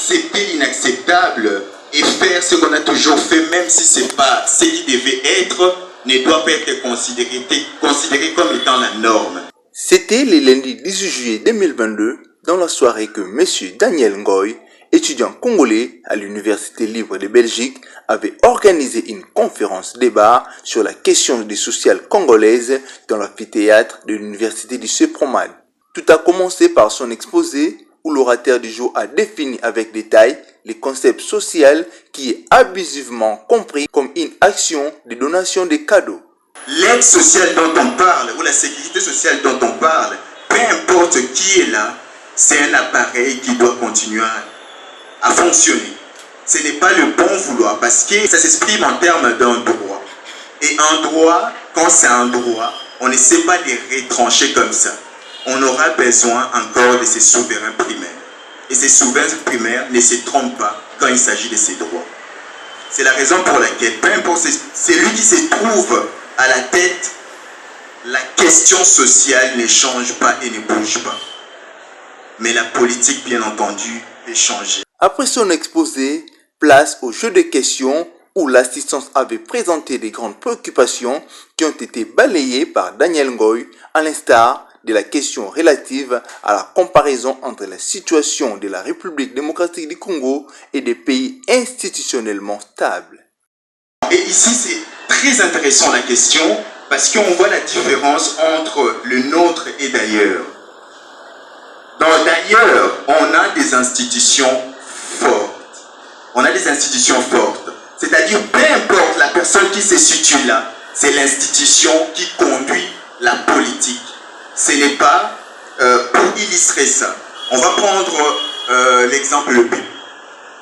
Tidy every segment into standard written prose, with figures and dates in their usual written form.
accepter l'inacceptable et faire ce qu'on a toujours fait, même si ce n'est pas ce qui devait être, ne doit pas être considéré comme étant la norme. C'était le lundi 18 juillet 2022, dans la soirée que M. Daniel Ngoy, étudiant congolais à l'Université libre de Belgique, avait organisé une conférence débat sur la question des sociales congolaises dans l'amphithéâtre de l'Université du Sepromal. Tout a commencé par son exposé où l'orateur du jour a défini avec détail les concepts sociaux qui est abusivement compris comme une action de donation de cadeaux. L'aide sociale dont on parle ou la sécurité sociale dont on parle, peu importe qui est là, c'est un appareil qui doit continuer à fonctionner. Ce n'est pas le bon vouloir parce que ça s'exprime en termes d'un droit. Et un droit, quand c'est un droit, on ne sait pas les retrancher comme ça. On aura besoin encore de ces souverains primaires. Et ces souverains primaires ne se trompent pas quand il s'agit de ces droits. C'est la raison pour laquelle, peu importe celui qui se trouve à la tête, la question sociale ne change pas et ne bouge pas. Mais la politique, bien entendu, peut changer. Après son exposé, place au jeu de questions où l'assistance avait présenté des grandes préoccupations qui ont été balayées par Daniel Ngoy, à l'instar de la question relative à la comparaison entre la situation de la République démocratique du Congo et des pays institutionnellement stables. Et ici, c'est très intéressant la question parce qu'on voit la différence entre le nôtre et d'ailleurs. Dans d'ailleurs, on a des institutions fortes. On a des institutions fortes. C'est-à-dire, peu importe la personne qui se situe là, c'est l'institution qui conduit la politique. Ce n'est pas pour illustrer ça. On va prendre l'exemple le plus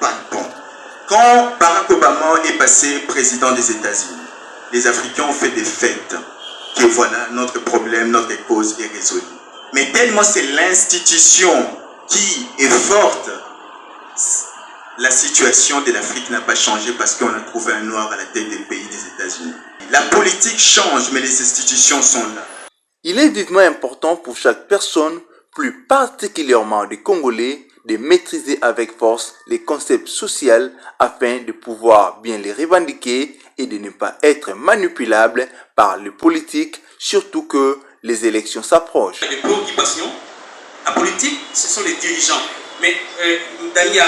palpable. Quand Barack Obama est passé président des États-Unis, les Africains ont fait des fêtes. Que voilà, notre problème, notre cause est résolue. Mais tellement c'est l'institution qui est forte, la situation de l'Afrique n'a pas changé parce qu'on a trouvé un noir à la tête des pays des États-Unis. La politique change, mais les institutions sont là. Il est vivement important pour chaque personne, plus particulièrement des Congolais, de maîtriser avec force les concepts sociaux afin de pouvoir bien les revendiquer et de ne pas être manipulables par les politiques, surtout que les élections s'approchent. Les préoccupations, la politique, ce sont les dirigeants. Mais Daniel